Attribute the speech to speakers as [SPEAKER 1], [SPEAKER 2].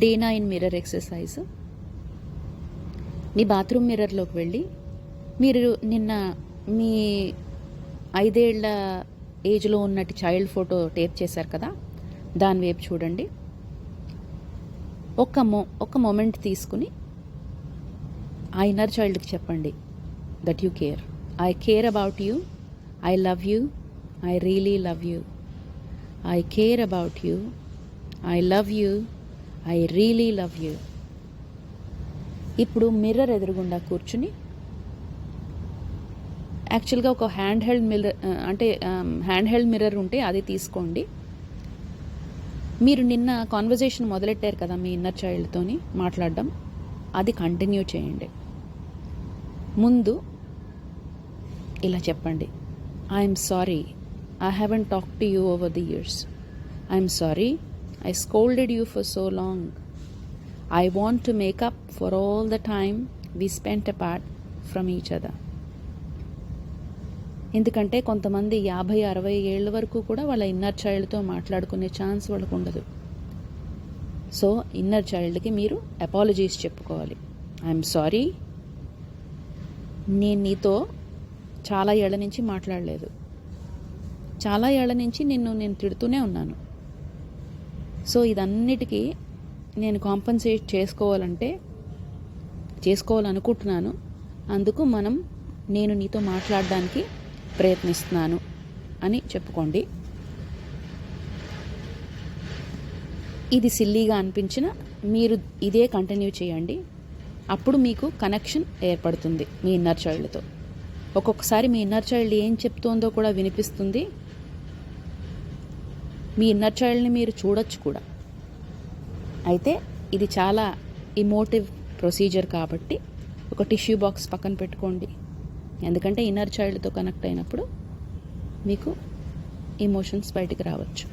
[SPEAKER 1] Day 9 mirror exercise. మీ bathroom మిర్రర్లోకి వెళ్ళి మీరు నిన్న మీ 5 ఏళ్ల ఏజ్లో ఉన్నట్టు చైల్డ్ ఫోటో టేప్ చేశారు కదా, దాని వైపు చూడండి. ఒక మొమెంట్ తీసుకుని ఆ ఇన్నర్ చైల్డ్కి చెప్పండి that you care. I care about you, I love you, I really love you. I care about you, I love you, I really love you. ఇప్పుడు మిర్రర్ ఎదురుగుండా కూర్చుని యాక్చువల్గా ఒక హ్యాండ్ హెల్డ్ మిర్రర్ ఉంటే అది తీసుకోండి. మీరు నిన్న కాన్వర్జేషన్ మొదలెట్టారు కదా మీ ఇన్నర్ చైల్డ్తోని మాట్లాడడం, అది కంటిన్యూ చేయండి. ముందు ఇలా చెప్పండి, I'm sorry, I haven't talk to you over the years. I'm sorry, I scolded you for so long. I want to make up for all the time we spent apart from each other. ఎందుకంటే కొంతమంది 50-60 ఏళ్ళ వరకు కూడా వాళ్ళ inner చైల్డ్తో మాట్లాడుకునే chance వాళ్ళకు ఉండదు. So inner చైల్డ్కి మీరు అపాలజీస్ చెప్పుకోవాలి. ఐఎమ్ సారీ, నేను నీతో చాలా ఏళ్ల నుంచి మాట్లాడలేదు, చాలా ఏళ్ల నుంచి నేను తిడుతూనే ఉన్నాను. సో ఇదన్నిటికీ నేను కాంపన్సేట్ చేసుకోవాలనుకుంటున్నాను. అందుకు నేను నీతో మాట్లాడడానికి ప్రయత్నిస్తున్నాను అని చెప్పుకోండి. ఇది సిల్లీగా అనిపించినా మీరు ఇదే కంటిన్యూ చేయండి. అప్పుడు మీకు కనెక్షన్ ఏర్పడుతుంది మీ ఇన్నర్ చైల్డ్తో. ఒక్కొక్కసారి మీ ఇన్నర్ చైల్డ్ ఏం చెప్తోందో కూడా వినిపిస్తుంది. మీ ఇన్నర్ చైల్డ్ని మీరు చూడొచ్చు కూడా. అయితే ఇది చాలా ఇమోటివ్ ప్రొసీజర్ కాబట్టి ఒక టిష్యూ బాక్స్ పక్కన పెట్టుకోండి. ఎందుకంటే ఇన్నర్ చైల్డ్తో కనెక్ట్ అయినప్పుడు మీకు ఎమోషన్స్ బయటికి రావచ్చు.